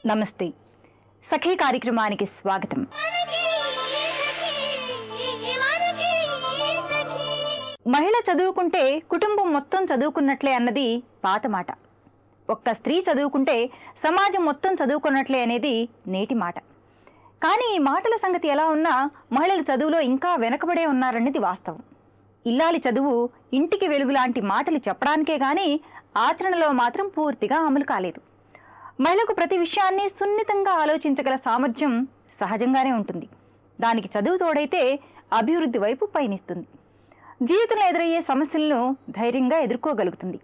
నమస్తే సఖీ కార్యక్రమానికి స్వాగతం. మహిళ చదువుకుంటే కుటుంబం మొత్తం చదువుకున్నట్లే అన్నది పాత మాట. ఒక్క స్త్రీ చదువుకుంటే సమాజం మొత్తం చదువుకున్నట్లే అనేది నేటి మాట. కానీ ఈ మాటల సంగతి ఎలా ఉన్నా మహిళలు చదువులో ఇంకా వెనకబడే ఉన్నారన్నది వాస్తవం. ఇల్లాలి చదువు ఇంటికి వెలుగు లాంటి మాటలు చెప్పడానికే కానీ ఆచరణలో మాత్రం పూర్తిగా అమలు కాలేదు. మహిళకు ప్రతి విషయాన్ని సున్నితంగా ఆలోచించగల సామర్థ్యం సహజంగానే ఉంటుంది. దానికి చదువు తోడైతే అభివృద్ధి వైపు పయనిస్తుంది. జీవితంలో ఎదురయ్యే సమస్యలను ధైర్యంగా ఎదుర్కోగలుగుతుంది.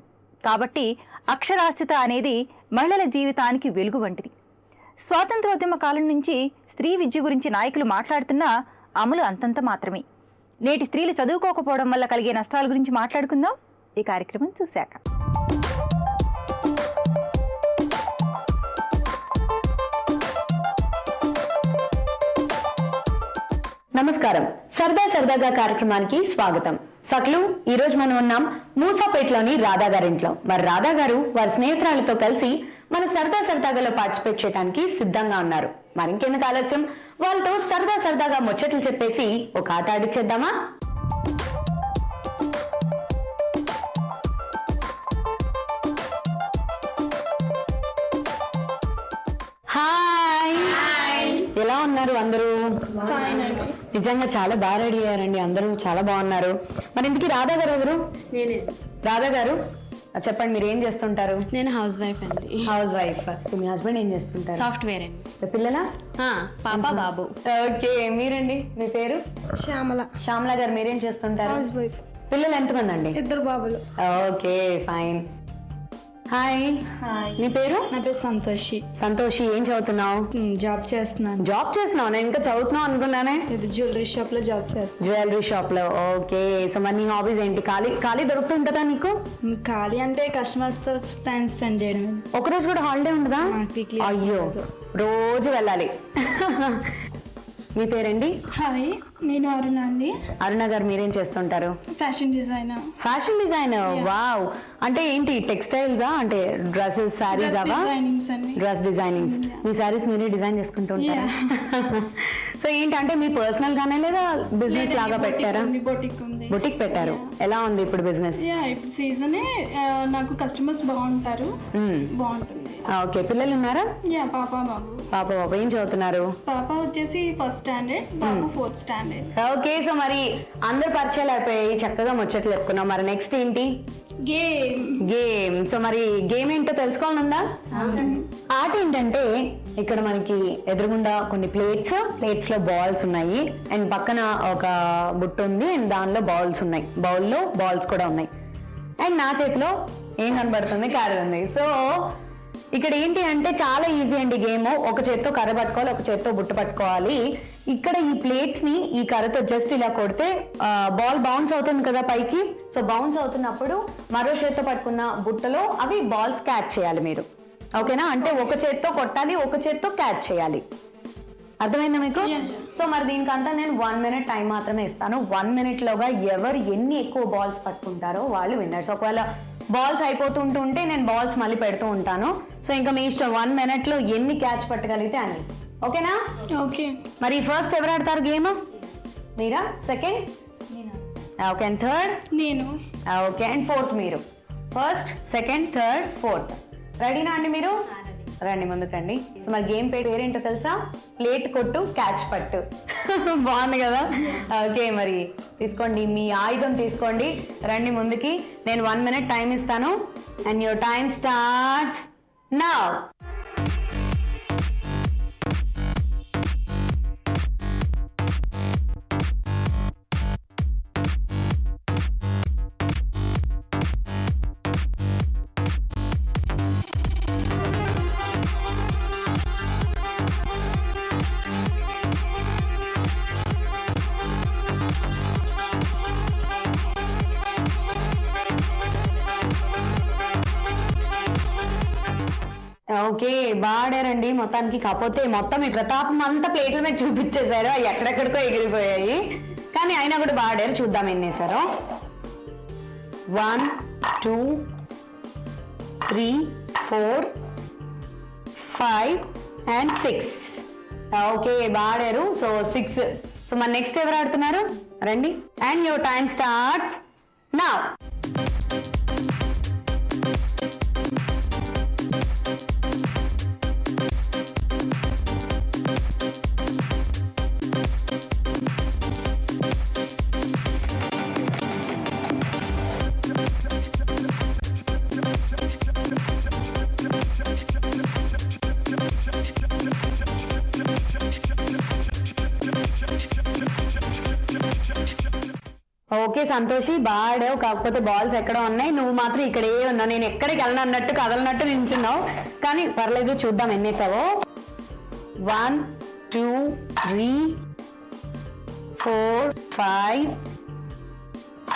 కాబట్టి అక్షరాస్యత అనేది మహిళల జీవితానికి వెలుగు వంటిది. స్వాతంత్రోద్యమ కాలం నుంచి స్త్రీ విద్య గురించి నాయకులు మాట్లాడుతున్నా అమలు అంతంత మాత్రమే. నేటి స్త్రీలు చదువుకోకపోవడం వల్ల కలిగే నష్టాల గురించి మాట్లాడుకుందాం ఈ కార్యక్రమం చూశాక. నమస్కారం, సరదా సరదాగా కార్యక్రమానికి స్వాగతం. సక్లు, ఈ రోజు మనం ఉన్నాం మూసాపేటలోని రాధా గారింట్లో. మరి రాధా గారు వారి స్నేహితురాలతో కలిసి మన సరదా సరదాగాలో పార్టిసిపేట్ చేయడానికి సిద్ధంగా ఉన్నారు. మరి ఇంకెందుకు ఆలస్యం, వాళ్ళతో సరదా సరదాగా ముచ్చట్లు చెప్పేసి ఒక ఆట ఆడిచ్చేద్దామా? ఎలా ఉన్నారు అందరూ? నిజంగా చాలా బాగా రెడీ అయ్యారండి, అందరూ చాలా బాగున్నారు. మరి ఇంటికి రాధా గారు ఎవరు? రాధా గారు చెప్పండి, మీరు ఏం చేస్తుంటారు? నేను హౌస్ వైఫ్ అండి. Housewife. మీ హస్బెండ్ ఏం చేస్తుంటారు? సాఫ్ట్వేర్ అండి. పిల్లలా? పాప బాబు. ఓకే, మీరండి? మీ పేరు? శ్యామల. శ్యామల గారు మీరేం చేస్తుంటారు? House wife. పిల్లలు ఎంతమంది అండి? 2 బాబులు. Okay, fine. హాయ్. నీ పేరు? నా పేరు సంతోషి. సంతోషి, ఏం చదువుతున్నావు? జాబ్ చేస్తున్నాను. జాబ్ చేస్తున్నావు? నేను ఇంకా చదువుతున్నావు అనుకున్నానే. జ్యువెలరీ షాప్ లో జాబ్ చేస్తాను. జ్యువెలరీ షాప్ లో. ఓకే, సో మరి నీ హాబీస్ ఏంటి? ఖాళీ దొరుకుతుంటదా నీకు? ఖాళీ అంటే కస్టమర్స్ తో టైం స్పెండ్ చేయడం. ఒకరోజు కూడా హాలిడే ఉండదా? అయ్యో, రోజు వెళ్ళాలి. మీ పేరండి? హాయ్, నేను అరుణ అండి. అరుణ గారు మీరేం చేస్తుంటారు? Fashion designer. Fashion designer, wow. అంటే ఏంటి, టెక్స్టైల్సా? అంటే డ్రెస్సెస్, సారీస్ అవా? Dress designings. మీ సారీస్ మీరే డిజైన్ చేసుకుంటూ ఉంటారా? సో ఏంటంటే మీ పర్సనల్ గానే లేదా బిజినెస్ లాగా పెట్టారా? బొటిక్ పెట్టారు. ఎలా ఉంది ఇప్పుడు బిజినెస్? ఇప్పుడు సీజనే, నాకు కస్టమర్స్ బాగుంటారు, బాగుంటుంది. ఓకే, పిల్లలు ఉన్నారా? పాప బాబు. పాప బాబు ఏం చదువుతున్నారు? పాప వచ్చేసి 1st స్టాండర్డ్, బాబు 4th స్టాండర్డ్. ఓకే, సో మరి అందరు పరిచయాలు అయిపోయాయి, చక్కగా ముచ్చట్లు చెప్పుకున్నాం. మరి నెక్స్ట్ ఏంటి? గేమ్. సో మరి గేమ్ ఏంటో తెలుసుకోవాలనుందా? ఆట ఏంటంటే, ఇక్కడ మనకి ఎదురుగుండా కొన్ని ప్లేట్స్ లో బాల్స్ ఉన్నాయి, అండ్ పక్కన ఒక బుట్ట ఉంది, అండ్ దానిలో బాల్స్ ఉన్నాయి, బౌల్లో బాల్స్ కూడా ఉన్నాయి, అండ్ నా చేతిలో ఏం కనబడుతుంది? కర్ర ఉంది. సో ఇక్కడ ఏంటి అంటే చాలా ఈజీ అండి గేమ్. ఒక చేత్తో కర్ర పట్టుకోవాలి, ఒక చేత్తో బుట్ట పట్టుకోవాలి. ఇక్కడ ఈ ప్లేట్స్ ని ఈ కర్రతో జస్ట్ ఇలా కొడితే బాల్ బౌన్స్ అవుతుంది కదా పైకి. సో బౌన్స్ అవుతున్నప్పుడు మరో చేత్తో పట్టుకున్న బుట్టలో అవి బాల్స్ క్యాచ్ చేయాలి మీరు. ఓకేనా? అంటే ఒక చేత్తో కొట్టాలి, ఒక చేత్తో క్యాచ్ చేయాలి. అర్థమైందా మీకు? సో మరి దీనికంతా నేను 1 minute టైం మాత్రమే ఇస్తాను. 1 minute లోగా ఎవరు ఎన్ని ఎక్కువ బాల్స్ పట్టుకుంటారో వాళ్ళు విన్నర్స్. ఒకవేళ బాల్స్ అయిపోతుంటే నేను బాల్స్ మళ్ళీ పెడుతూ ఉంటాను. సో ఇంకా మీ ఇష్టం, 1 minute లో ఎన్ని క్యాచ్ పట్టగలిగితే అన్ని. ఓకేనా? ఓకే. మరి ఫస్ట్ ఎవరు ఆడతారు game? Meera? Second? Okay, and third? నేను. ఓకే, అండ్ ఫోర్త్ మీరు. First, second, third, fourth. రెడీనా అండి మీరు? రండి ముందుకండి. సో మరి గేమ్ పేరేంటో తెలుసా? ప్లేట్ కొట్టు క్యాచ్ పట్టు. బాగుంది కదా? ఓకే, మరి తీసుకోండి, మీ ఆయుధం తీసుకోండి, రండి ముందుకి. నేను 1 minute టైం ఇస్తాను, and your time starts now. Okay, బాడారండి మొత్తానికి. కాకపోతే మొత్తం ఈ ప్రతాపం అంతా ప్లేట్ల మీద చూపించేశారు, అవి ఎక్కడెక్కడికో ఎగిరిపోయాయి. కానీ అయినా కూడా బాడారు. చూద్దాం ఎన్ని వేసారో. 1 2 3 4 5 అండ్ 6. ఓకే బాగా ఆడారు. సో 6. సో మరి నెక్స్ట్ ఎవరు ఆడుతున్నారు రండి. And your time starts now. Okay Santoshi బాగా ఆడావు, కాకపోతే బాల్స్ ఎక్కడ ఉన్నాయి, నువ్వు మాత్రం ఇక్కడే ఉన్నావు, నేను ఎక్కడికి వెళ్ళను అన్నట్టు కదలనట్టు నిల్చున్నావు. కానీ పర్లేదు, చూద్దాం ఎన్నేసావో. 1 2 3 4 5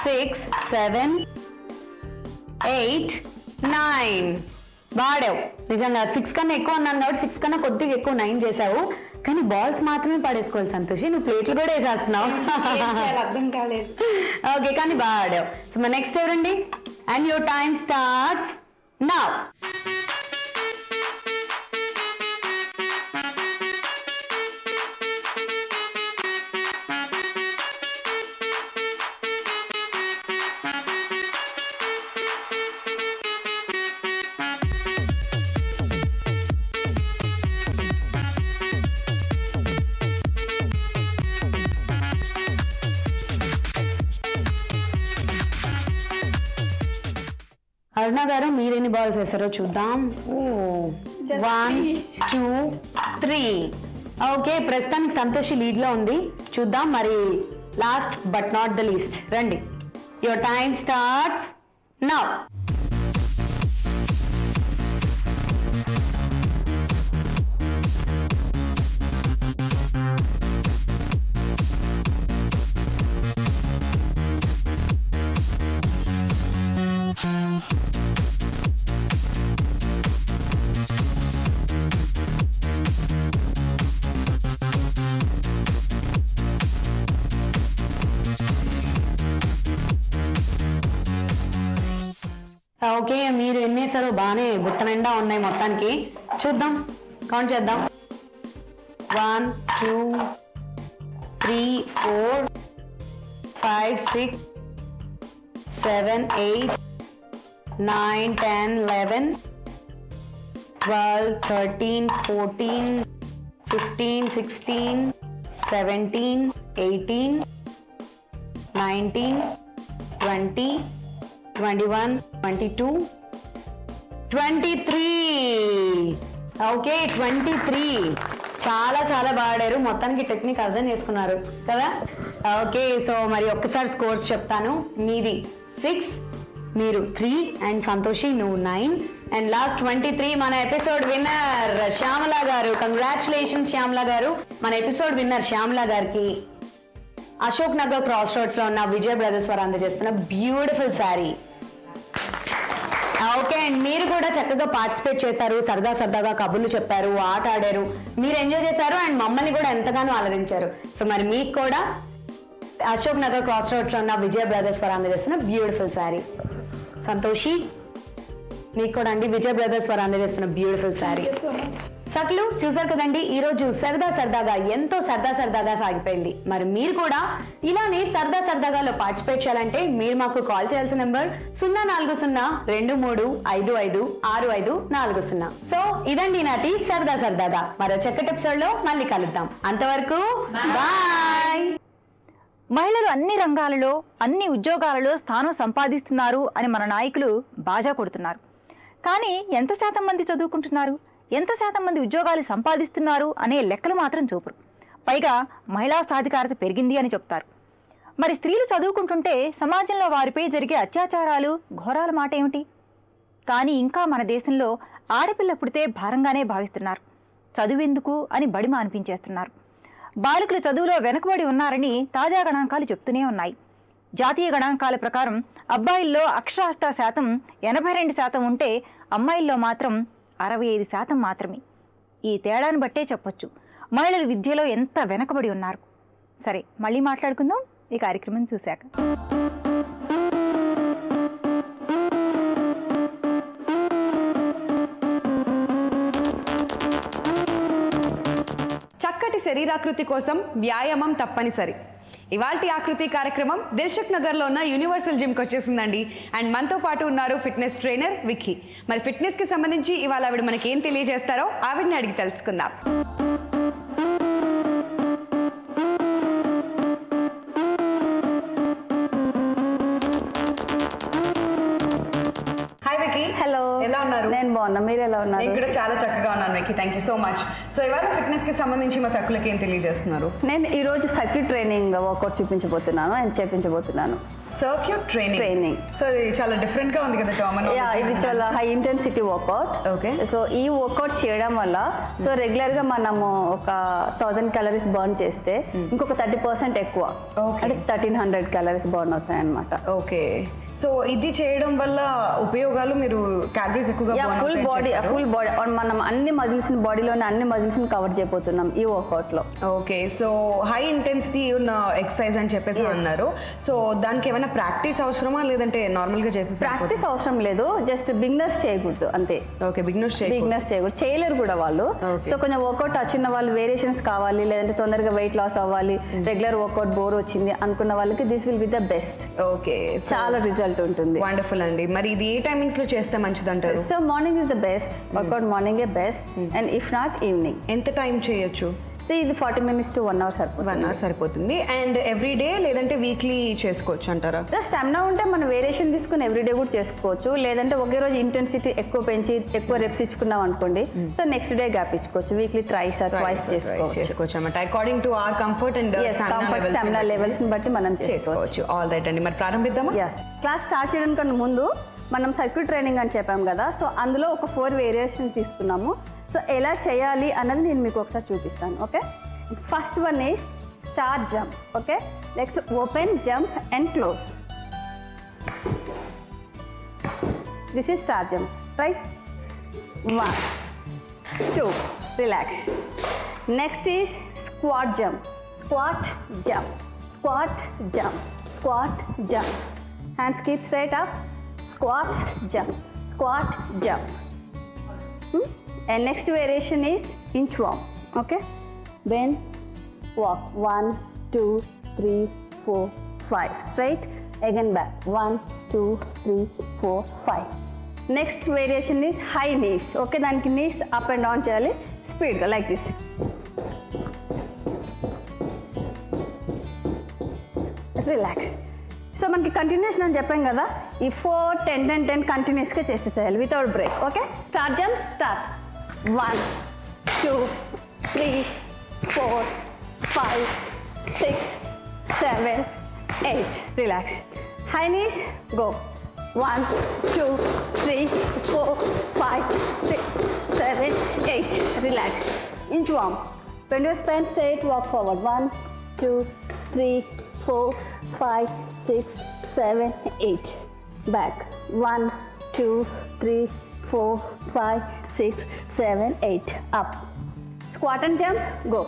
6 7 8 9. బాడావు నిజంగా. 6 కన్నా ఎక్కువ అన్నాను కాబట్టి 6 కన్నా కొద్దిగా ఎక్కువ 9 చేసావు. కానీ బాల్స్ మాత్రమే పడేసుకోవాలి సంతోషి, నువ్వు ప్లేట్లు కూడా వేసేస్తున్నావు. అర్థం కాలేదు. ఓకే కానీ బాగా ఆడావు. సో మరి నెక్స్ట్ ఎవరండి? And your time starts now. Aruna గారు మీరెన్ని బాల్స్ వేసారో చూద్దాం. 1 2 3. ఓకే ప్రస్తుతానికి సంతోషి లీడ్ లో ఉంది. చూద్దాం మరి last but not the least రండి. Your time starts now. Okay మీరు ఎన్నేసారో బాగానే బుట్ట నిండా ఉన్నాయి మొత్తానికి. చూద్దాం కౌంట్ చేద్దాం. 1 2 3 4 5 6 7 8 9 10 11 12 13 14 15 16 17 18 19 20 21 22 23. ఓకే 23. చాలా చాలా బాగా ఆడారు, మొత్తానికి టెక్నిక్ అర్థం చేసుకున్నారు కదా. ఓకే సో మరి ఒక్కసారి స్కోర్స్ చెప్తాను. మీది 6, మీరు 3 అండ్ సంతోషి నువ్వు 9 అండ్ లాస్ట్ 23 మన ఎపిసోడ్ విన్నర్ శ్యామల గారు. కంగ్రాచులేషన్స్ శ్యామల గారు. మన ఎపిసోడ్ విన్నర్ శ్యామల గారికి అశోక్ నగర్ క్రాస్ రోడ్స్ లో ఉన్న విజయ్ బ్రదర్స్ వారు అందజేస్తున్న బ్యూటిఫుల్ శారీ. ఓకే అండ్ మీరు కూడా చక్కగా పార్టిసిపేట్ చేశారు, సరదాగా కబుర్లు చెప్పారు, ఆట ఆడారు, మీరు ఎంజాయ్ చేశారు అండ్ మమ్మల్ని కూడా ఎంతగానో ఆదరించారు. సో మరి మీకు కూడా అశోక్ నగర్ క్రాస్ రోడ్స్ లో ఉన్న విజయ్ బ్రదర్స్ వారు అందజేస్తున్న బ్యూటిఫుల్ శారీ. సంతోషి మీకు కూడా అండి విజయ్ బ్రదర్స్ వారు అందజేస్తున్న బ్యూటిఫుల్ శారీ. సకలు చూసారు కదండి, ఈ రోజు సరదాగా ఎంతో సరదాగా సాగిపోయింది. మరి మీరు కూడా ఇలానే సరదాగాలో పార్టిసిపేట్ చేయాలంటే మీరు మాకు కాల్ చేయాల్సిన నెంబర్ 04020556540. సో ఇదండి నాటి సరదాగా. మరో చక్కటి ఎపిసోడ్ లో మళ్ళీ కలుద్దాం. అంతవరకు బాయ్. మహిళలు అన్ని రంగాలలో అన్ని ఉద్యోగాలలో స్థానం సంపాదిస్తున్నారు అని మన నాయకులు బాజా కొడుతున్నారు. కానీ ఎంత శాతం మంది చదువుకుంటున్నారు, ఎంత శాతం మంది ఉద్యోగాలు సంపాదిస్తున్నారు అనే లెక్కలు మాత్రం చూపరు. పైగా మహిళా సాధికారత పెరిగింది అని చెప్తారు. మరి స్త్రీలు చదువుకుంటుంటే సమాజంలో వారిపై జరిగే అత్యాచారాలు, ఘోరాల మాట ఏమిటి? కానీ ఇంకా మన దేశంలో ఆడపిల్ల పుడితే భారంగానే భావిస్తున్నారు. చదువెందుకు అని బడిమ అనిపించేస్తున్నారు. బాలికలు చదువులో వెనుకబడి ఉన్నారని తాజా గణాంకాలు చెప్తూనే ఉన్నాయి. జాతీయ గణాంకాల ప్రకారం అబ్బాయిల్లో అక్షరాస్యత శాతం 82% ఉంటే అమ్మాయిల్లో మాత్రం 65% మాత్రమే. ఈ తేడాను బట్టే చెప్పొచ్చు మహిళలు విద్యలో ఎంత వెనకబడి ఉన్నారు. సరే మళ్ళీ మాట్లాడుకుందాం ఈ కార్యక్రమం చూశాక. శరీరాకృతి కోసం వ్యాయామం తప్పనిసరి. ఇవాల్టి ఆకృతి కార్యక్రమం దిల్సుఖ్ నగర్లో ఉన్న యూనివర్సల్ జిమ్కి వచ్చేసిందండి. అండ్ మనతో పాటు ఉన్నారు ఫిట్నెస్ ట్రైనర్ విక్కీ. మరి ఫిట్నెస్కి సంబంధించి ఇవాళ ఆవిడ మనకి ఏం తెలియజేస్తారో ఆవిడని అడిగి తెలుసుకుందాం. హాయ్ విక్కీ. హలో, ఎలా ఉన్నారు? నేను బాగున్నా, మీరు ఎలా ఉన్నారు? నేను కూడా చాలా చక్కగా ఉన్నాను Vicky, thank you so much. So ఇవాళ ఫిట్నెస్కి సంబంధించి మా సర్కులకి ఏం తెలియజేస్తున్నారు? నేను ఈ రోజు సర్క్యూట్ ట్రైనింగ్ వర్కౌట్ చూపించబోతున్నాను అండ్ చేపించబోతున్నాను. Circuit training. సో ఇది చాలా డిఫరెంట్ గా ఉంది కదా ఇది చాలా high intensity workout. Okay. So ఈ వర్కౌట్ చేయడం వల్ల సో రెగ్యులర్ గా మనము ఒక 1000 క్యాలరీస్ బర్న్ చేస్తే ఇంకొక 30% ఎక్కువ, అంటే 1300 క్యాలరీస్ బర్న్ అవుతాయి అన్నమాట. ఓకే. సో ఇది చేయడం వల్ల ఉపయోగాలు, మీరు క్యాలరీస్ ఎక్కువగా ఫుల్ బాడీ మనం అన్ని మజిల్స్ బాడీలోని అన్ని మజిల్స్ కవర్ చేయబోతున్నాం ఈ వర్కౌట్ లో. ఓకే. సో హై ఇంటెన్సిటీ ఉన్న ఎక్సర్సైజ్ అని చెప్పేసి అన్నారు. సో దానికి ఏమైనా ప్రాక్టీస్ అవసరమా, లేదంటే నార్మల్ గా చేసే? ప్రాక్టీస్ అవసరం లేదు, జస్ట్ బిగినర్స్ చేయకూడదు అంతే. ఓకే, బిగినర్స్ చేయకూడదు, చేయలేరు కూడా వాళ్ళు. సో కొంచెం వర్కౌట్ వచ్చిన వాళ్ళు వేరియేషన్స్ కావాలి, లేదంటే తొందరగా వెయిట్ లాస్ అవ్వాలి, రెగ్యులర్ వర్కౌట్ బోర్ వచ్చింది అనుకున్న వాళ్ళకి this will be the best. Okay, చాలా రిజల్ట్ ఉంటుంది. వండర్ఫుల్ అండి. మరి ఇది ఏ టైమింగ్స్ లో చేస్తే మంచిది అంటారు? So morning is the best workout, morning ఏ best, and if not evening. ఎంత టైం చేయొచ్చు? సో ఇది 40 minutes to 1 hour సరిపోతుంది. 1 hour సరిపోతుంది. అండ్ ఎవ్రీ డే లేదంటే వీక్లీ చేసుకోవచ్చు అంటారా? స్టామినా ఉంటే మనం వేరియేషన్ తీసుకుని ఎవ్రీడే కూడా చేసుకోవచ్చు, లేదంటే ఒకే రోజు ఇంటెన్సిటీ ఎక్కువ పెంచి ఎక్కువ రెప్స్ ఇచ్చుకున్నాం అనుకోండి, సో నెక్స్ట్ డే గ్యాప్ ఇచ్చుకోవచ్చు. వీక్లీ ట్రైస్ చేసుకోవచ్చు అన్నమాట, according to our comfort and stamina levels ని బట్టి మనం చేసుకోవచ్చు. ఆల్ రైట్ అండి, మరి ప్రారంభిద్దామా? క్లాస్ స్టార్ట్ చేయడానికి ముందు మనం సర్క్యూట్ ట్రైనింగ్ అని చెప్పాం కదా, సో అందులో ఒక 4 వేరియేషన్ తీసుకున్నాము. సో ఎలా చేయాలి అన్నది నేను మీకు ఒకసారి చూపిస్తాను. Okay, first one is start jump. Okay, next open jump and close. This is start jump, right? 1 2 relax. Next is squat jump. Squat jump, squat jump, squat jump. Hands keep straight up. Squat, jump, squat, jump. And next variation is inchworm. Okay, bend, walk. 1 2 3 4 5. Straight, again back. 1 2 3 4 5. Next variation is high knees. Okay, daniki knees up and down cheyali speed ga like this. Relax. So మనకి continuation అని చెప్పాం కదా, ఈ 4 10 10 10 కంటిన్యూస్గా చేసేసేయాలి without break. Okay, start jump, start. 1 2 3 4 5 6 7 8. Relax. High knees, go. 1 2 3 4 5 6 7 8. Relax. Inchworm. Bend your spine straight, walk forward. 1 2 3 4 5 6 7 8. Back. 1 2 3 4 5 6 7 8. Up. Squat and jump. Go.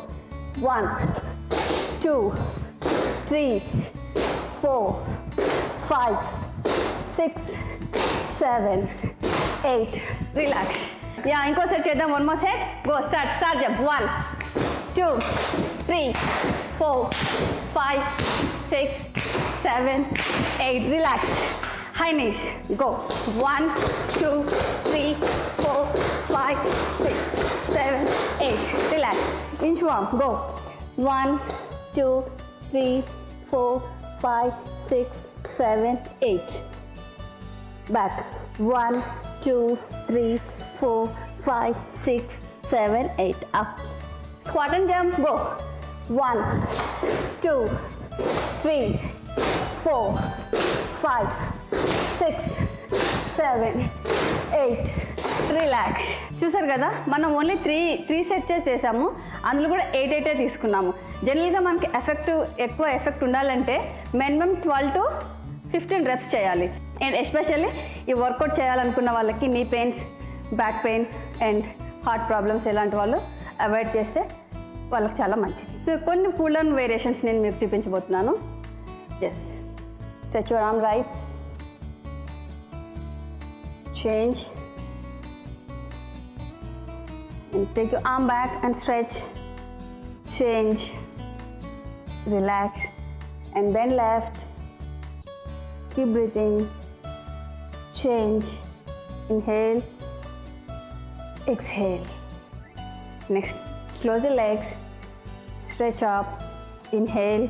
1 2 3 4 5 6 7 8. Relax. Yeah, inko set chedam. One more set. Go. Start jump. 1 2 3 4 5 6 7 8. Relax. High knees. Go. 1 2 3 4 5 6 7 8. Relax. Inchworm. Go. 1 2 3 4 5 6 7 8. Back. 1 2 3 4 5 6 7 8. Up. Squat and jump. Go. 1 2 3 4 5 6 7 8. Relax. చూసారు కదా, మనం only three sets చేసాము, అందులో కూడా 8 తీసుకున్నాము. జనరల్గా మనకి ఎక్కువ ఎఫెక్ట్ ఉండాలంటే మినిమం 12 to 15 reps చేయాలి. అండ్ ఎస్పెషల్లీ ఈ వర్కౌట్ చేయాలనుకున్న వాళ్ళకి నీ pains, back pain and heart problems ఇలాంటి వాళ్ళు అవాయిడ్ చేస్తే వాళ్ళకి చాలా మంచిది. సో కొన్ని పుల్ డౌన్ వేరియేషన్స్ నేను మీకు చూపించబోతున్నాను. Just stretch your arm right, change and take your arm back and stretch, change, relax, and bend left. Keep breathing. Change. Inhale. Exhale. Next, close the legs. Stretch up. Inhale.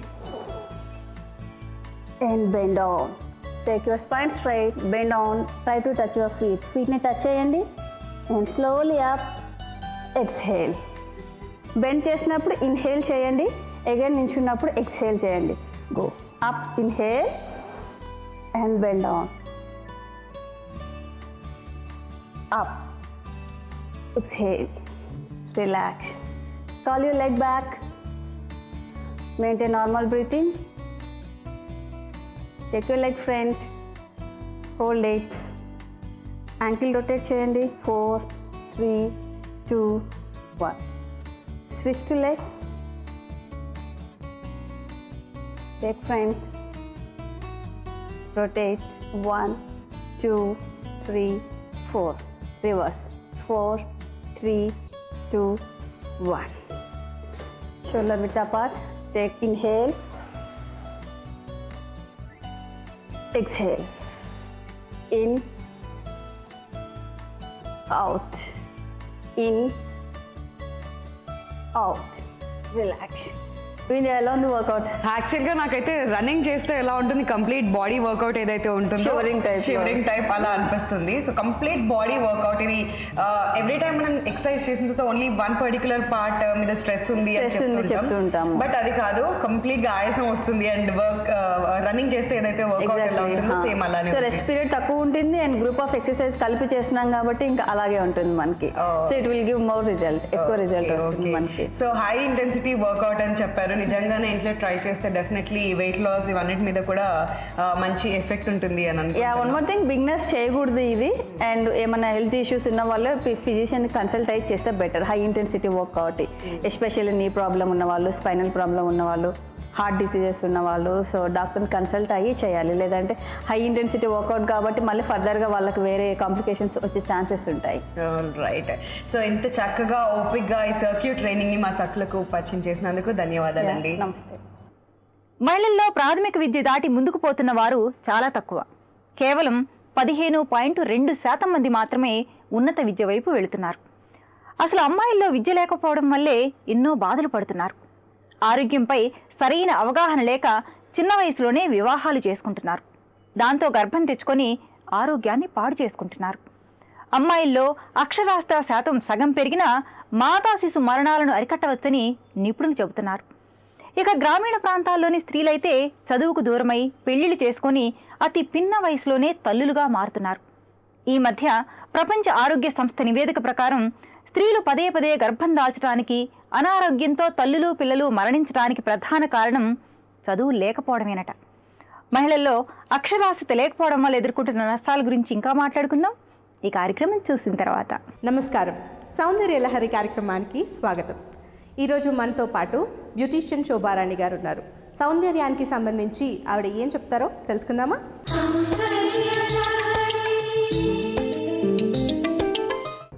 And bend down. Take your spine straight. Bend down. Try to touch your feet. Feet ni touch cheyandi. And slowly up. Exhale. Bend చేసినప్పుడు inhale చేయండి. Again నించున్నప్పుడు exhale చేయండి. Go up, inhale and bend down. Up, exhale, relax. Call your leg back. Maintain normal breathing. Take your leg front. Hold it. Ankle rotate చేయండి. 4, 3, 2, 1. Switch to leg. Take front. Rotate. 1, 2, 3, 4. Reverse. 4, 3, 2, 1. Shoulder width apart. Take inhale. Exhale. In. Out. In. Out. Relax. Doing a long workout. యాక్చువల్గా నాకైతే running చేస్తే ఎలా ఉంటుంది, complete body work out ఏదైతే ఉంటుందో shivering type అలా అనిపిస్తుంది. సో కంప్లీట్ బాడీ వర్కౌట్ ఇది. ఎవ్రీ టైం మనం ఎక్సర్సైజ్ చేసిన తర్వాత ఓన్లీ వన్ పర్టికులర్ పార్ట్ మీద స్ట్రెస్ ఉంది అని చెప్తుంటాం. బట్ అది కాదు, కంప్లీట్ గా ఆయాసం వస్తుంది. అండ్ రన్నింగ్ చేస్తే ఏదైతే వర్కౌట్ ఎలా ఉంటుందో సేమ్ అలానే. సో రెస్ట్ పీరియడ్ తక్కువ ఉంటుంది అండ్ గ్రూప్ ఆఫ్ ఎక్సర్సైజ్ కలిపి చేస్తున్నాం కాబట్టి ఇంకా అలాగే ఉంటుంది మనకి. So it will give more result, ఎక్కువ రిజల్ట్ వస్తుంది మనకి. సో హై ఇంటెన్సిటీ వర్కౌట్ అని చెప్పారు. నిజంగానే ఇంట్లో ట్రై చేస్తే డెఫినెట్లీ వెయిట్ లాస్ ఇవన్నిటి మీద కూడా మంచి ఎఫెక్ట్ ఉంటుంది అని అనుకుంటున్నాను. వన్ మోర్ థింగ్, బిగినర్స్ చేయకూడదు ఇది. అండ్ ఏమైనా హెల్త్ ఇష్యూస్ ఉన్న వాళ్ళు ఫిజిషియన్ కన్సల్ట్ అయితే చేస్తే better. High intensity work out, especially నీ ప్రాబ్లం ఉన్న వాళ్ళు, స్పైనల్ ప్రాబ్లం ఉన్న వాళ్ళు, హార్ట్ డిసీజెస్ ఉన్న వాళ్ళు, సో డాక్టర్ని కన్సల్ట్ అయ్యి చేయాలి. లేదంటే హై ఇంటెన్సిటీ వర్కౌట్ కాబట్టి మళ్ళీ ఫర్దర్గా వాళ్ళకి వేరే కాంప్లికేషన్స్ వచ్చే ఛాన్సెస్ ఉంటాయి. రైట్. సో ఇంత చక్కగా ఓపిక్గా ఈ సర్క్యూట్ ట్రైనింగ్ని మా సక్లకు పరిచయం చేసినందుకు ధన్యవాదాలండి. నమస్తే. మహిళల్లో ప్రాథమిక విద్య దాటి ముందుకు పోతున్న వారు చాలా తక్కువ. కేవలం 15.2% మంది మాత్రమే ఉన్నత విద్య వైపు వెళుతున్నారు. అసలు అమ్మాయిల్లో విద్య లేకపోవడం వల్లే ఎన్నో బాధలు పడుతున్నారు. ఆరోగ్యంపై సరైన అవగాహన లేక చిన్న వయసులోనే వివాహాలు చేసుకుంటున్నారు. దాంతో గర్భం తెచ్చుకొని ఆరోగ్యాన్ని పాడు చేసుకుంటున్నారు. అమ్మాయిల్లో అక్షరాస్యత శాతం సగం పెరిగినా మాతా శిశు మరణాలను అరికట్టవచ్చని నిపుణులు చెబుతున్నారు. ఇక గ్రామీణ ప్రాంతాల్లోని స్త్రీలైతే చదువుకు దూరమై పెళ్లిళ్ళు చేసుకొని అతి పిన్న వయసులోనే తల్లులుగా మారుతున్నారు. ఈ మధ్య ప్రపంచ ఆరోగ్య సంస్థ నివేదిక ప్రకారం స్త్రీలు పదే పదే గర్భం దాల్చడానికి, అనారోగ్యంతో తల్లులు పిల్లలు మరణించడానికి ప్రధాన కారణం చదువు లేకపోవడమేనట. మహిళల్లో అక్షరాస్యత లేకపోవడం వల్ల ఎదుర్కొంటున్న నష్టాల గురించి ఇంకా మాట్లాడుకుందాం ఈ కార్యక్రమం చూసిన తర్వాత. నమస్కారం, సౌందర్య లహరి కార్యక్రమానికి స్వాగతం. ఈరోజు మనతో పాటు బ్యూటీషియన్ శోభారాణి గారు ఉన్నారు. సౌందర్యానికి సంబంధించి ఆవిడ ఏం చెప్తారో తెలుసుకుందామా?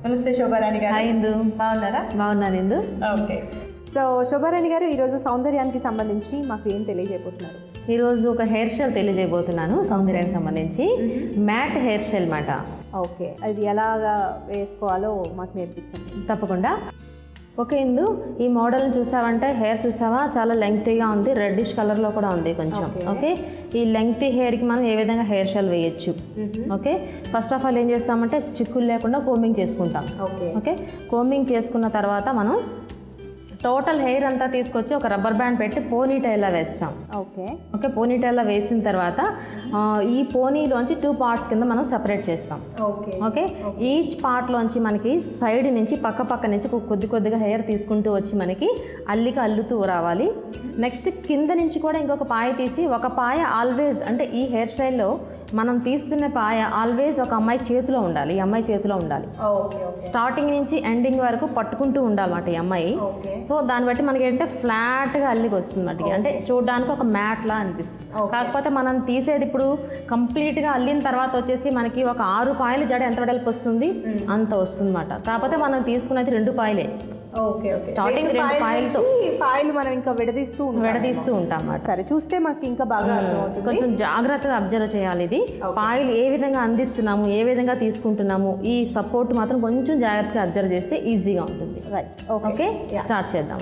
నమస్తే శోభారాణి గారు. ఇందు బాగున్నారా? బాగున్నాను ఇందు. ఓకే. సో శోభారాణి గారు, ఈరోజు సౌందర్యానికి సంబంధించి మాకు ఏం తెలియజేయబోతున్నారు? ఈరోజు ఒక హెయిర్ స్టైల్ తెలియజేయబోతున్నాను సౌందర్యానికి సంబంధించి. మ్యాట్ హెయిర్ స్టైల్ మాట. ఓకే, అది ఎలాగా వేసుకోవాలో మాకు నేర్పించండి. తప్పకుండా. ఓకే ఇందు, ఈ మోడల్ని చూసావంటే హెయిర్ చూసావా, చాలా లెంగ్తీగా ఉంది, రెడ్డిష్ కలర్లో కూడా ఉంది కొంచెం. ఓకే, ఈ లెంగ్తీ హెయిర్కి మనం ఏ విధంగా హెయిర్ స్టైల్ వేయచ్చు. ఓకే, ఫస్ట్ ఆఫ్ ఆల్ ఏం చేస్తామంటే చిక్కులు లేకుండా కోంబింగ్ చేసుకుంటాం. ఓకే, కోంబింగ్ చేసుకున్న తర్వాత మనం టోటల్ హెయిర్ అంతా తీసుకొచ్చి ఒక రబ్బర్ బ్యాండ్ పెట్టి పోనీ టైల్లా వేస్తాం. ఓకే, పోనీ టైల్లా వేసిన తర్వాత ఈ పోనీలోంచి 2 పార్ట్స్ కింద మనం సెపరేట్ చేస్తాం. ఓకే, ఈచ్ పార్ట్లోంచి మనకి సైడ్ నుంచి పక్క నుంచి కొద్ది కొద్దిగా హెయిర్ తీసుకుంటూ వచ్చి మనకి అల్లుతూ రావాలి. నెక్స్ట్ కింద నుంచి కూడా ఇంకొక పాయ తీసి, ఒక పాయ ఆల్వేస్ అంటే ఈ హెయిర్ స్టైల్లో మనం తీస్తున్న పాయ ఆల్వేస్ ఒక అమ్మాయి చేతిలో ఉండాలి. ఈ అమ్మాయి చేతిలో ఉండాలి. స్టార్టింగ్ నుంచి ఎండింగ్ వరకు పట్టుకుంటూ ఉండాలన్నమాట ఈ అమ్మాయి. సో దాన్ని బట్టి మనకి ఏంటంటే ఫ్లాట్గా అల్లికి వస్తుంది అన్నమాట. అంటే చూడడానికి ఒక మ్యాట్లా అనిపిస్తుంది. కాకపోతే మనం తీసేది ఇప్పుడు కంప్లీట్గా అల్లిన తర్వాత వచ్చేసి మనకి ఒక 6 పాయల జడ ఎంత వెడల్పు వస్తుంది అంత వస్తుంది అన్నమాట. కాకపోతే మనం తీసుకున్నది 2 పాయలే. ఓకే ఓకే స్టార్టింగ్ 2 పాయలతో పాయలు మనం ఇంకా విడదీస్తూ ఉంటాం అన్నమాట. సరే, చూస్తే మాకు ఇంకా బాగా అర్థమవుతుంది. కొంచెం జాగ్రత్తగా అబ్జర్వ్ చేయాలి. ఇది పాయలు ఏ విధంగా అందిస్తున్నాము, ఏ విధంగా తీసుకుంటున్నాము, ఈ సపోర్ట్ మాత్రం కొంచెం జాగ్రత్తగా అబ్జర్వ్ చేస్తే ఈజీగా ఉంటుంది. రైట్, ఓకే, స్టార్ట్ చేద్దాం.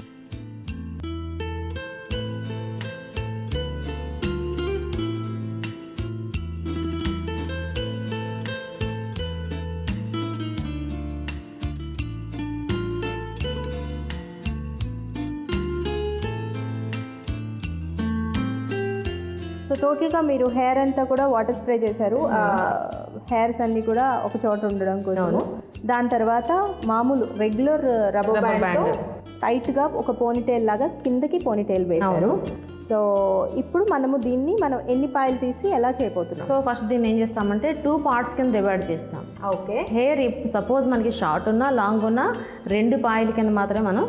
సో టోటల్గా మీరు హెయిర్ అంతా కూడా వాటర్ స్ప్రే చేశారు, హెయిర్స్ అన్ని కూడా ఒక చోట ఉండడం కోసము. దాని తర్వాత మామూలు రెగ్యులర్ రబ్బర్ బ్యాండ్తో టైట్గా ఒక పోనీటైల్ లాగా కిందకి పోనీటైల్ వేశారు. సో ఇప్పుడు దీన్ని మనం ఎన్ని పాయలు తీసి ఎలా చేయబోతున్నాం? సో ఫస్ట్ దీన్ని ఏం చేస్తామంటే 2 పార్ట్స్ కింద డివైడ్ చేస్తాం. ఓకే, హెయిర్ సపోజ్ మనకి షార్ట్ ఉన్నా లాంగ్ ఉన్నా 2 పాయల కింద మాత్రమే మనం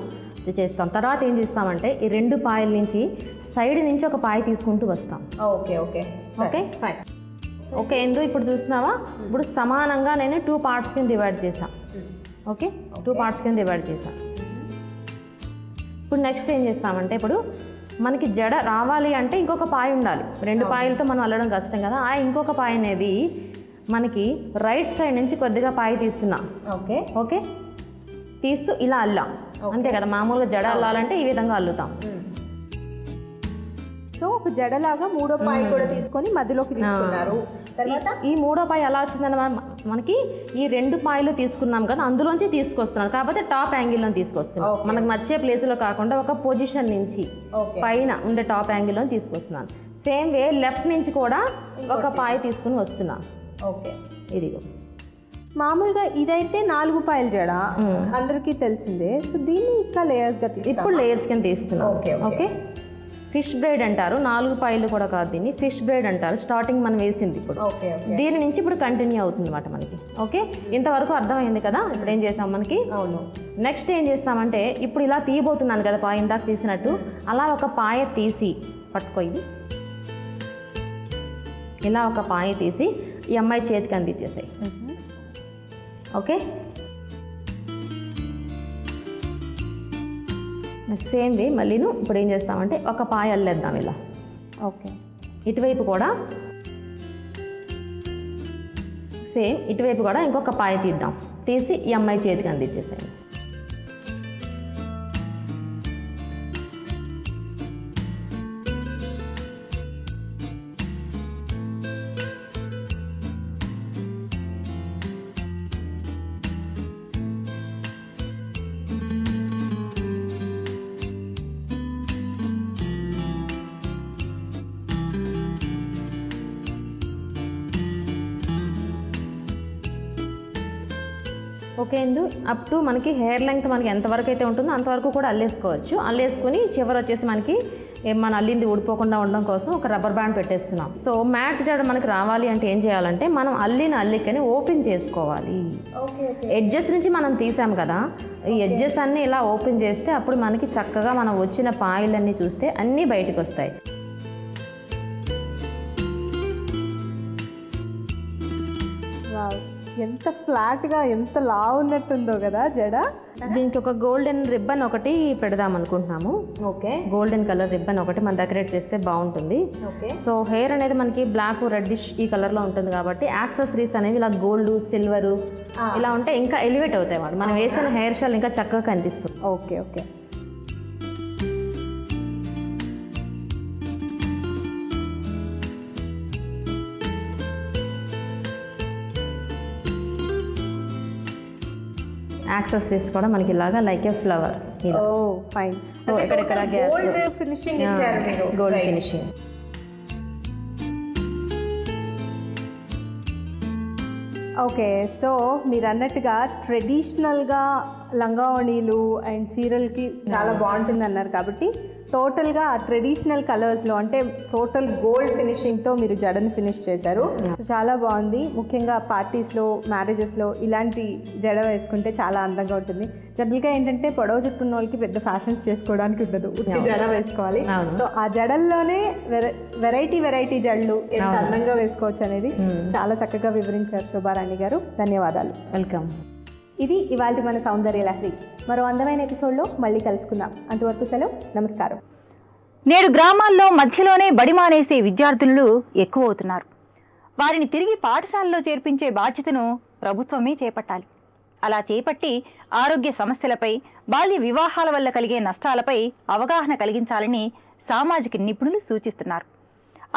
చేస్తాం. తర్వాత ఏం చేస్తామంటే ఈ 2 పాయల నుంచి సైడ్ నుంచి ఒక పాయ తీసుకుంటూ వస్తాం. Okay okay okay fine. Okay ఎందు ఇప్పుడు చూస్తున్నావా, ఇప్పుడు సమానంగా నేను 2 పార్ట్స్ కింద డివైడ్ చేసాం. ఓకే, 2 పార్ట్స్ కింద డివైడ్ చేసాం. ఇప్పుడు నెక్స్ట్ ఏం చేస్తామంటే ఇప్పుడు మనకి జడ రావాలి అంటే ఇంకొక పాయ ఉండాలి. 2 పాయలతో మనం అల్లడం కష్టం కదా. ఆ ఇంకొక పాయ అనేది మనకి రైట్ సైడ్ నుంచి కొద్దిగా పాయ తీస్తున్నాం. ఓకే ఓకే, తీస్తూ ఇలా అల్లాం. అంతే కదా, మామూలుగా జడ అల్లాలంటే ఈ విధంగా అల్లుతాం. సో ఒక జడలాగా 3వ పాయ కూడా తీసుకొని మధ్యలోకి తీసుకున్నారు. తర్వాత ఈ 3వ పాయ ఎలా వచ్చిందని మనకి ఈ 2 పాయలు తీసుకున్నాం కదా, అందులోంచి తీసుకొస్తున్నాం. కాకపోతే టాప్ యాంగిల్లో తీసుకొస్తున్నాం. మనకు నచ్చే ప్లేస్లో కాకుండా ఒక పొజిషన్ నుంచి పైన ఉండే టాప్ యాంగిల్లో తీసుకొస్తున్నాను. సేమ్ వే లెఫ్ట్ నుంచి కూడా ఒక పాయ తీసుకుని వస్తున్నాను. ఓకే, ఇదిగో మామూలుగా ఇదైతే 4 పాయల జడ అందరికీ తెలిసిందే. సో దీన్ని ఇట్లా లేయర్స్గా ఇప్పుడు లేయర్స్ కింద తీస్తున్నాం. ఓకే, ఫిష్ బ్రైడ్ అంటారు. 4 పాయలు కూడా కాదు, దీన్ని ఫిష్ బ్రైడ్ అంటారు. స్టార్టింగ్ మనం వేసింది ఇప్పుడు దీని నుంచి ఇప్పుడు కంటిన్యూ అవుతుంది అన్నమాట మనకి. ఓకే, ఇంతవరకు అర్థమైంది కదా. ఇప్పుడు ఏం చేస్తాం మనకి, అవును, నెక్స్ట్ ఏం చేస్తామంటే ఇప్పుడు ఇలా తీయబోతున్నాను కదా పాయ, ఇందాక చేసినట్టు అలా ఒక పాయ తీసి పట్టుకోయి, ఇలా ఒక పాయ తీసి ఈ అమ్మాయి చేతికి అందించేసాయి. ఓకే, సేమ్ వే మళ్ళీను ఇప్పుడు ఏం చేస్తామంటే ఒక పాయ అల్లేద్దాం ఇలా. ఓకే, ఇటువైపు కూడా సేమ్, ఇటువైపు కూడా ఇంకొక పాయ తీద్దాం. తీసి ఈ అమ్మాయి చేతికి అందించేసాయి. ఓకే అండి, అప్ టు మనకి హెయిర్ లెంగ్త్ మనకి ఎంతవరకు అయితే ఉంటుందో అంతవరకు కూడా అల్లేసుకోవచ్చు. అల్లేసుకుని చివరి వచ్చేసి మనకి మన అల్లింది ఊడిపోకుండా ఉండడం కోసం ఒక రబ్బర్ బ్యాండ్ పెట్టేస్తున్నాం. సో మ్యాట్ జడ మనకి రావాలి అంటే ఏం చేయాలంటే మనం అల్లిన అల్లికని ఓపెన్ చేసుకోవాలి. ఎడ్జెస్ నుంచి మనం తీసాం కదా, ఈ ఎడ్జెస్ అన్నీ ఇలా ఓపెన్ చేస్తే అప్పుడు మనకి చక్కగా మనం వచ్చిన పాయలన్నీ చూస్తే అన్నీ బయటకు వస్తాయి. ఎంత ఫ్లాట్గా ఎంత లా ఉన్నట్టుందో కదా జడ. దీనికి ఒక గోల్డెన్ రిబ్బన్ ఒకటి పెడదాం అనుకుంటున్నాము. ఓకే, గోల్డెన్ కలర్ రిబ్బన్ ఒకటి మనం డెకరేట్ చేస్తే బాగుంటుంది. ఓకే, సో హెయిర్ అనేది మనకి బ్లాక్ రెడ్డిష్ ఈ కలర్లో ఉంటుంది కాబట్టి యాక్సెసరీస్ అనేవి ఇలా గోల్డ్ సిల్వరు ఇలా ఉంటే ఇంకా ఎలివేట్ అవుతాయి వాడు. మనం వేసిన హెయిర్ స్టైల్ ఇంకా చక్కగా కనిపిస్తుంది. ఓకే ఓకే, యాక్సెసరీస్ కూడా మనకి ఇలాగా like a flower. Oh fine. So ఎక్కడెక్కడ గోల్డ్ ఫినిషింగ్ ఇచ్చారు మీరు. Gold finishing. ఓకే, సో మీరు అన్నట్టుగా ట్రెడిషనల్గా లంగావణీలు అండ్ చీరలకి చాలా బాగుంటుంది అన్నారు కాబట్టి టోటల్గా ఆ ట్రెడిషనల్ కలర్స్లో అంటే టోటల్ గోల్డ్ ఫినిషింగ్తో మీరు జడని ఫినిష్ చేశారు. సో చాలా బాగుంది. ముఖ్యంగా పార్టీస్లో మ్యారేజెస్లో ఇలాంటి జడ వేసుకుంటే చాలా అందంగా ఉంటుంది. జనరల్గా ఏంటంటే పొడవు జుట్టు ఉన్న వాళ్ళకి పెద్ద ఫ్యాషన్స్ చేసుకోవడానికి ఉండదు, ఉట్టి జడ వేసుకోవాలి. సో ఆ జడల్లోనే వెరైటీ జడలు ఎంత అందంగా వేసుకోవచ్చు అనేది చాలా చక్కగా వివరించారు శోభారాణి గారు. ధన్యవాదాలు. వెల్కమ్. ఇది ఇవాళ మన సౌందర్య లహరి. మరో అందమైన ఎపిసోడ్లో మళ్ళీ కలుసుకుందాం. అంతవరకు సెలవు, నమస్కారం. నేడు గ్రామాల్లో మధ్యలోనే బడి మానేసే విద్యార్థులు ఎక్కువ అవుతున్నారు. వారిని తిరిగి పాఠశాలలో చేర్పించే బాధ్యతను ప్రభుత్వమే చేపట్టాలి. అలా చేపట్టి ఆరోగ్య సమస్యలపై, బాల్య వివాహాల వల్ల కలిగే నష్టాలపై అవగాహన కలిగించాలని సామాజిక నిపుణులు సూచిస్తున్నారు.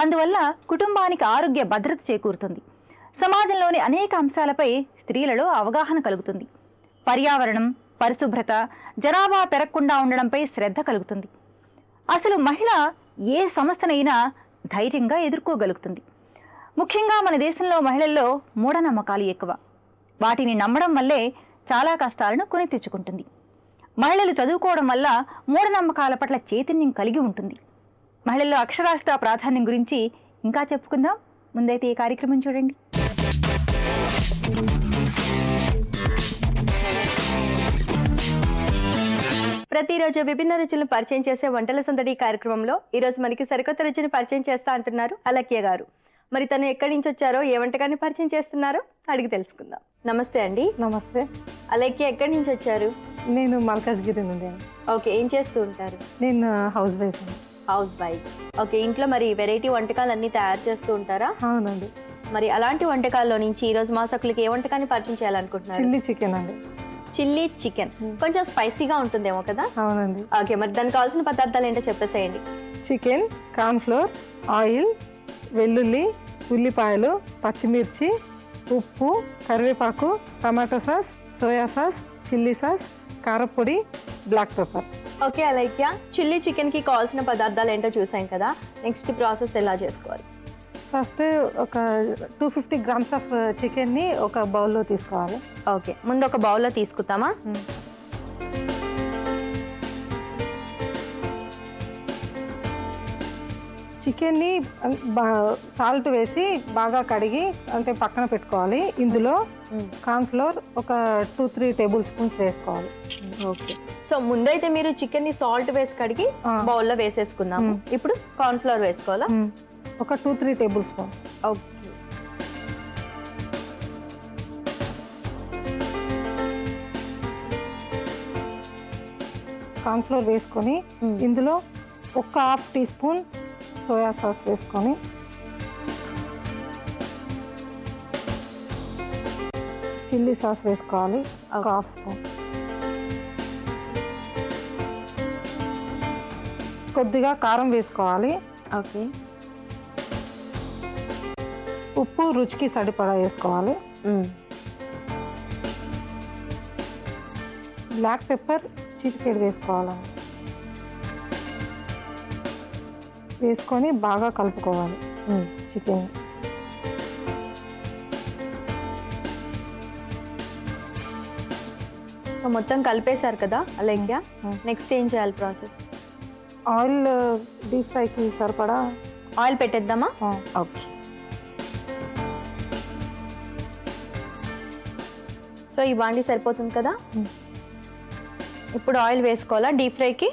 అందువల్ల కుటుంబానికి ఆరోగ్య భద్రత చేకూరుతుంది. సమాజంలోని అనేక అంశాలపై స్త్రీలలో అవగాహన కలుగుతుంది. పర్యావరణం, పరిశుభ్రత, జనాభా పెరగకుండా ఉండడంపై శ్రద్ధ కలుగుతుంది. అసలు మహిళ ఏ సమస్యనైనా ధైర్యంగా ఎదుర్కోగలుగుతుంది. ముఖ్యంగా మన దేశంలో మహిళల్లో మూఢనమ్మకాలు ఎక్కువ. వాటిని నమ్మడం వల్లే చాలా కష్టాలను కొని తెచ్చుకుంటుంది. మహిళలు చదువుకోవడం వల్ల మూఢనమ్మకాల పట్ల చైతన్యం కలిగి ఉంటుంది. మహిళల్లో అక్షరాస్యత ప్రాధాన్యం గురించి ఇంకా చెప్పుకుందాం. ముందైతే ఈ కార్యక్రమం చూడండి. ప్రతిరోజు విభిన్న రుచులను పరిచయం చేసే వంటల సందడి కార్యక్రమంలో ఈరోజు మనకి సరికొత్త రుచిని పరిచయం చేస్తా అంటున్నారు అలక్య గారు. మరి తను ఎక్కడి నుంచి వచ్చారో, ఏ వంటకాన్ని పరిచయం చేస్తున్నారో అడిగి తెలుసుకుందాం. నమస్తే అండి. నమస్తే. అలక్య ఎక్కడి నుంచి వచ్చారు? నేను మల్కాజ్గిరి నుండి. ఓకే, ఏం చేస్తూ ఉంటారు? నేను house wife. House wife. Okay, ఇంట్లో మరి వెరైటీ వంటకాలు అన్ని తయారు చేస్తూ ఉంటారా? అవునండి. మరి అలాంటి వంటకాల్లో నుంచి ఈరోజు మా సకులకి ఏ వంటకాన్ని పరిచయం చేయాలనుకుంటున్నారు? చిల్లీ చికెన్ అండి. చిల్లీ చికెన్ కొంచెం స్పైసీగా ఉంటుందేమో కదా? అవునండి. ఓకే, మరి దానికి కావాల్సిన పదార్థాలు ఏంటో చెప్పేసేయండి. చికెన్, కార్న్ఫ్లోర్, ఆయిల్, వెల్లుల్లి, ఉల్లిపాయలు, పచ్చిమిర్చి, ఉప్పు, కరివేపాకు, tomato sauce, soya sauce, chilli sauce, కారపొడి, black pepper. Okay Alaikya, chilli చికెన్కి కావాల్సిన పదార్థాలు ఏంటో చూసాం కదా, నెక్స్ట్ ప్రాసెస్ ఎలా చేసుకోవాలి? ఫస్ట్ ఒక 250 గ్రామ్స్ ఆఫ్ చికెన్ని ఒక బౌల్లో తీసుకోవాలి. ఓకే, ముందు ఒక బౌల్లో తీసుకుంటామా? చికెన్ని సాల్ట్ వేసి బాగా కడిగి అంటే పక్కన పెట్టుకోవాలి. ఇందులో కార్న్ఫ్లోర్ ఒక 2-3 టేబుల్ స్పూన్స్ వేసుకోవాలి. ఓకే, సో ముందైతే మీరు చికెన్ని సాల్ట్ వేసి కడిగి బౌల్లో వేసేసుకున్నాము. ఇప్పుడు కార్న్ఫ్లోర్ వేసుకోవాలా? ఒక 2-3 టేబుల్ స్పూన్స్. ఓకే, కార్న్ఫ్లోర్ వేసుకొని ఇందులో ఒక 1/2 టీ స్పూన్ సోయా సాస్ వేసుకొని చిల్లీ సాస్ వేసుకోవాలి ఒక 1/2 స్పూన్. కొద్దిగా కారం వేసుకోవాలి. ఓకే, ఉప్పు రుచికి సరిపడా వేసుకోవాలి. బ్లాక్ పెప్పర్ చిటికెడు వేసుకోవాలండి. వేసుకొని బాగా కలుపుకోవాలి చికెన్. సో మొత్తం కలిపేశారు కదా అలైక్య, నెక్స్ట్ ఏం చేయాలి ప్రాసెస్? ఆయిల్ డీప్ ఫ్రైకి సరిపడా ఆయిల్ పెట్టేద్దామా? ఓకే, సో ఈ బాండి సరిపోతుంది కదా. ఇప్పుడు ఆయిల్ వేసుకోవాలా డీప్ ఫ్రైకి?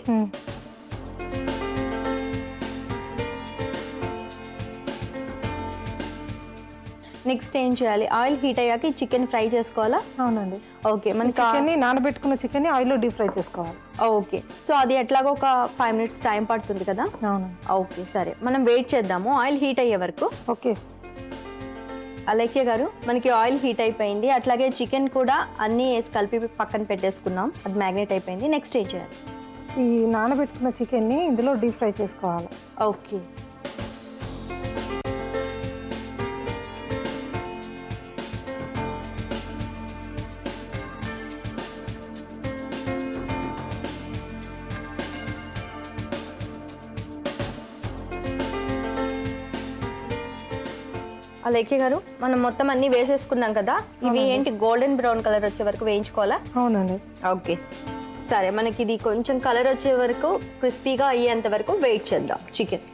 నెక్స్ట్ ఏం చేయాలి? ఆయిల్ హీట్ అయ్యాక ఈ చికెన్ ఫ్రై చేసుకోవాలా? అవునండి. ఓకే, మనకి చికెన్ని నానబెట్టుకున్న చికెన్ని ఆయిల్లో డీప్ ఫ్రై చేసుకోవాలి. ఓకే, సో అది ఎట్లాగో ఒక 5 minutes టైం పడుతుంది కదా? అవును. ఓకే, సరే మనం వెయిట్ చేద్దాము ఆయిల్ హీట్ అయ్యే వరకు. ఓకే అలైక్య గారు, మనకి ఆయిల్ హీట్ అయిపోయింది, అట్లాగే చికెన్ కూడా అన్నీ వేసి కలిపి పక్కన పెట్టేసుకున్నాం, అది మ్యాగ్నేట్ అయిపోయింది. నెక్స్ట్ ఏం చేయాలి? ఈ నానబెట్టుకున్న చికెన్ని ఇందులో డీప్ ఫ్రై చేసుకోవాలి. ఓకే, అలైక్య గారు, మనం మొత్తం అన్ని వేసేసుకున్నాం కదా, ఇవి ఏంటి గోల్డెన్ బ్రౌన్ కలర్ వచ్చే వరకు వేయించుకోవాలా? అవునండి. ఓకే, సరే మనకి ఇది కొంచెం కలర్ వచ్చే వరకు, క్రిస్పీగా అయ్యేంత వరకు వెయిట్ చేద్దాం చికెన్.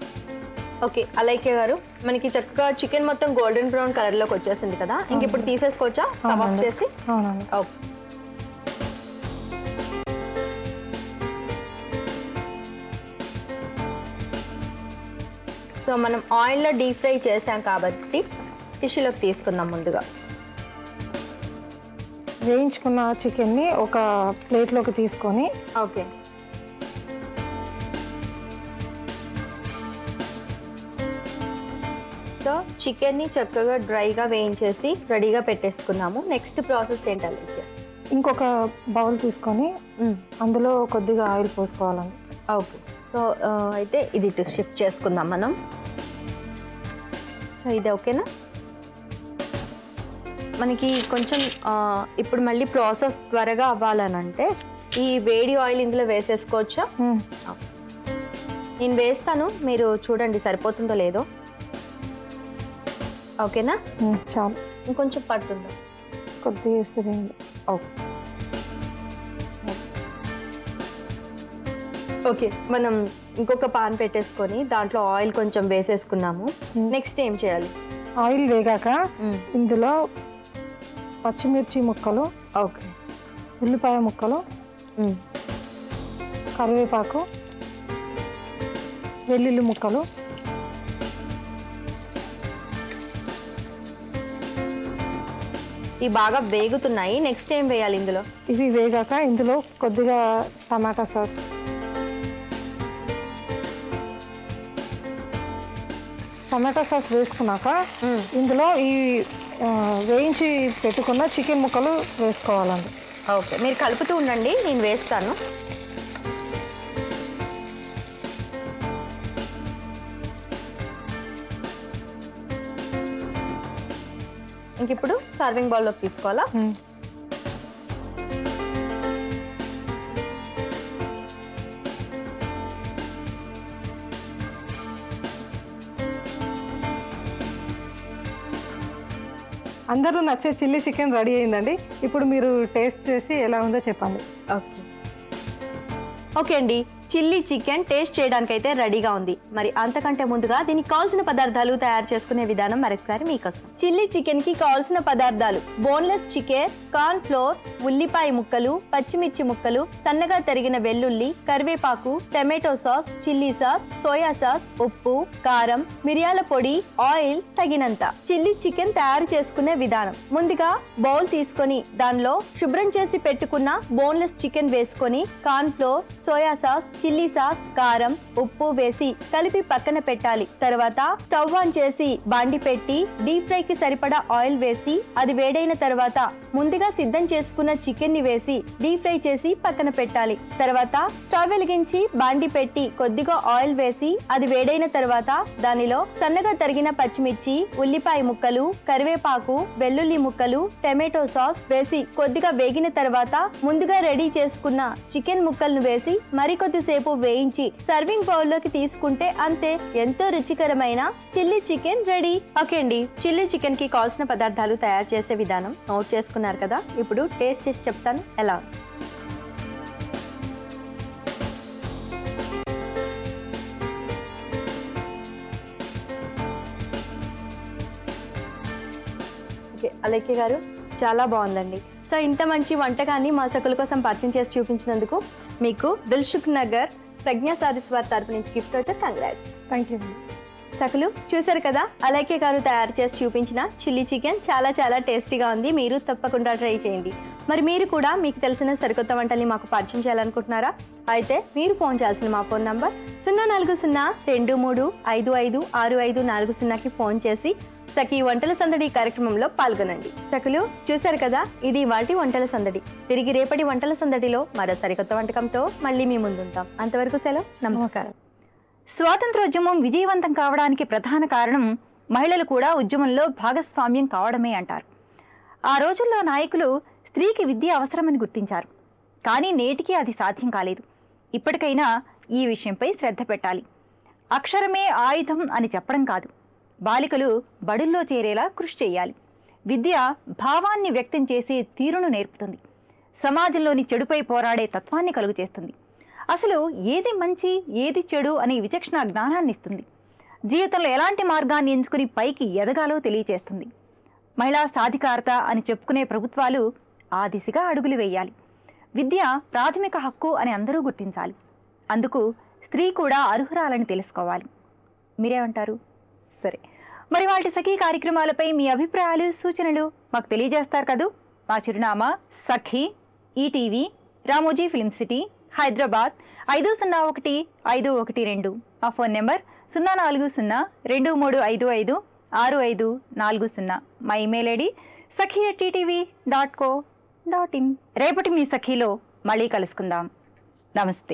ఓకే అలైక్య గారు, మనకి చక్కగా చికెన్ మొత్తం గోల్డెన్ బ్రౌన్ కలర్లోకి వచ్చేసింది కదా, ఇంక ఇప్పుడు తీసేసుకోవచ్చా స్టవ్ ఆఫ్ చేసి? అవునండి. ఓకే, సో మనం ఆయిల్లో డీప్ ఫ్రై చేసాం కాబట్టి టిష్యూలోకి తీసుకుందాం. ముందుగా వేయించుకున్న చికెన్ని ఒక ప్లేట్లోకి తీసుకొని ఓకే. సో చికెన్ని చక్కగా డ్రైగా వేయించేసి రెడీగా పెట్టేసుకున్నాము. నెక్స్ట్ ప్రాసెస్ ఏంటి అలైక్య? ఇంకొక బౌల్ తీసుకొని అందులో కొద్దిగా ఆయిల్ పోసుకోవాలండి. ఓకే. సో అయితే ఇది షిఫ్ట్ చేసుకుందాం మనం. సో ఇది ఓకేనా? మనకి కొంచెం ఇప్పుడు మళ్ళీ ప్రాసెస్ త్వరగా అవ్వాలనంటే ఈ వేడి ఆయిల్ ఇందులో వేసేసుకోవచ్చా? నేను వేస్తాను, మీరు చూడండి సరిపోతుందో లేదో. ఓకేనా? చాలు, ఇంకొంచెం పడుతుందా? కొద్దిగా వేస్తుంది. ఓకే. ఓకే, మనం ఇంకొక పాన్ పెట్టేసుకొని దాంట్లో ఆయిల్ కొంచెం వేసేసుకున్నాము. నెక్స్ట్ ఏం చేయాలి? ఆయిల్ వేగాక ఇందులో పచ్చిమిర్చి ముక్కలు, ఓకే, ఉల్లిపాయ ముక్కలు, కరివేపాకు, వెల్లుల్లి ముక్కలు, ఇవి బాగా వేగుతున్నాయి. నెక్స్ట్ ఏం వేయాలి ఇందులో? ఇవి వేగాక ఇందులో కొద్దిగా టమాటా సాస్, టమాటా సాస్ వేసుకున్నాక ఇందులో ఈ వేయించి పెట్టుకున్న చికెన్ ముక్కలు వేసుకోవాలండి. ఓకే, మీరు కలుపుతూ ఉండండి, నేను వేస్తాను. ఇంక ఇప్పుడు సర్వింగ్ బౌల్లోకి తీసుకోవాలా? అందరూ నచ్చే చిల్లీ చికెన్ రెడీ అయిందండి. ఇప్పుడు మీరు టేస్ట్ చేసి ఎలా ఉందో చెప్పండి. ఓకే. ఓకే అండి, చిల్లీ చికెన్ టేస్ట్ చేయడానికైతే రెడీగా ఉంది. మరి అంతకంటే ముందుగా దీనికి కావాల్సిన పదార్థాలు తయారు చేసుకునే విధానం మరొకసారి మీకోసం. చిల్లీ చికెన్ కి కావాల్సిన పదార్థాలు: బోన్లెస్ చికెన్, కార్న్ ఫ్లోర్, ఉల్లిపాయ ముక్కలు, పచ్చిమిర్చి ముక్కలు, సన్నగా తరిగిన వెల్లుల్లి, కరివేపాకు, tomato sauce, chilli sauce, soya sauce, ఉప్పు, కారం, మిరియాల పొడి, ఆయిల్ తగినంత. చిల్లీ చికెన్ తయారు చేసుకునే విధానం: ముందుగా బౌల్ తీసుకొని దానిలో శుభ్రం చేసి పెట్టుకున్న బోన్లెస్ చికెన్ వేసుకొని corn flour, soya sauce, chilli sauce, కారం, ఉప్పు వేసి కలిపి పక్కన పెట్టాలి. తర్వాత స్టవ్ ఆన్ చేసి బాండి పెట్టి డీప్ ఫ్రై కి సరిపడా ఆయిల్ వేసి అది వేడైన తర్వాత ముందుగా సిద్ధం చేసుకున్న చికెన్ ని వేసి డీప్ ఫ్రై చేసి పక్కన పెట్టాలి. తర్వాత స్టవ్ వెలిగించి బాండి పెట్టి కొద్దిగా ఆయిల్ వేసి అది వేడైన తర్వాత దానిలో సన్నగా తరిగిన పచ్చిమిర్చి, ఉల్లిపాయ ముక్కలు, కరివేపాకు, వెల్లుల్లి ముక్కలు, టమాటో సాస్ వేసి కొద్దిగా వేగిన తర్వాత ముందుగా రెడీ చేసుకున్న చికెన్ ముక్కలను వేసి మరికొద్దిసేపు వేయించి సర్వింగ్ బౌల్ లోకి తీసుకుంటే అంతే, ఎంతో రుచికరమైన చిల్లీ చికెన్ రెడీ. ఓకే అండి, చిల్లీ చికెన్ కి కావాల్సిన పదార్థాలు తయారు చేసే విధానం నోట్ చేసుకున్నారు కదా. ఇప్పుడు టేస్ట్ చేసి చెప్తాను ఎలా. ఓకే, అలైక్య గారు చాలా బాగుందండి. సో ఇంత మంచి వంటకాన్ని మా సకుల కోసం పరిచయం చేసి చూపించినందుకు మీకు దిల్సుఖ్ నగర్ ప్రజ్ఞా సాధిస్వార్ తరపు నుంచి గిఫ్ట్ వచ్చే కంగ్రాట్స్. Thank you. సకులు చూసారు కదా, అలైక్య గారు తయారు చేసి చూపించిన చిల్లీ చికెన్ చాలా చాలా టేస్టీగా ఉంది. మీరు తప్పకుండా ట్రై చేయండి. మరి మీరు కూడా మీకు తెలిసిన సరికొత్త వంటల్ని మాకు పరిచయం చేయాలనుకుంటున్నారా? అయితే మీరు ఫోన్ చేయాల్సిన మా ఫోన్ నంబర్ 04023556540కి ఫోన్ చేసి సఖీ వంటల సందడి కార్యక్రమంలో పాల్గొనండి. సఖులు చూశారు కదా, ఇది ఇవాల్టి వంటల సందడి. తిరిగి రేపటి వంటల సందడిలో మరో సరికొత్త వంటకంతో మళ్ళీ మీ ముందుంటాం. అంతవరకు సెలవు, నమస్కారం. స్వాతంత్రోద్యమం విజయవంతం కావడానికి ప్రధాన కారణం మహిళలు కూడా ఉద్యమంలో భాగస్వామ్యం కావడమే అంటారు. ఆ రోజుల్లో నాయకులు స్త్రీకి విద్య అవసరమని గుర్తించారు. కానీ నేటికి అది సాధ్యం కాలేదు. ఇప్పటికైనా ఈ విషయంపై శ్రద్ధ పెట్టాలి. అక్షరమే ఆయుధం అని చెప్పడం కాదు, బాలికలు బడుల్లో చేరేలా కృషి చేయాలి. విద్య భావాన్ని వ్యక్తం చేసే తీరును నేర్పుతుంది. సమాజంలోని చెడుపై పోరాడే తత్వాన్ని కలుగు చేస్తుంది. అసలు ఏది మంచి ఏది చెడు అనే విచక్షణ జ్ఞానాన్ని ఇస్తుంది. జీవితంలో ఎలాంటి మార్గాన్ని ఎంచుకుని పైకి ఎదగాలో తెలియచేస్తుంది. మహిళా సాధికారత అని చెప్పుకునే ప్రభుత్వాలు ఆ దిశగా అడుగులు వేయాలి. విద్య ప్రాథమిక హక్కు అని అందరూ గుర్తించాలి. అందుకు స్త్రీ కూడా అర్హురాలని తెలుసుకోవాలి. మీరేమంటారు? సరే, మరి వాటి సఖీ కార్యక్రమాలపై మీ అభిప్రాయాలు, సూచనలు మాకు తెలియజేస్తారు కదూ. మా చిరునామా Sakhi, ETV, Ramoji film city, Hyderabad 501512. మా ఫోన్ నెంబర్ 04023556540. మా ఇమెయిల్ ఐడి sakhi@ttv.co.in. రేపటి మీ సఖీలో మళ్ళీ కలుసుకుందాం. నమస్తే.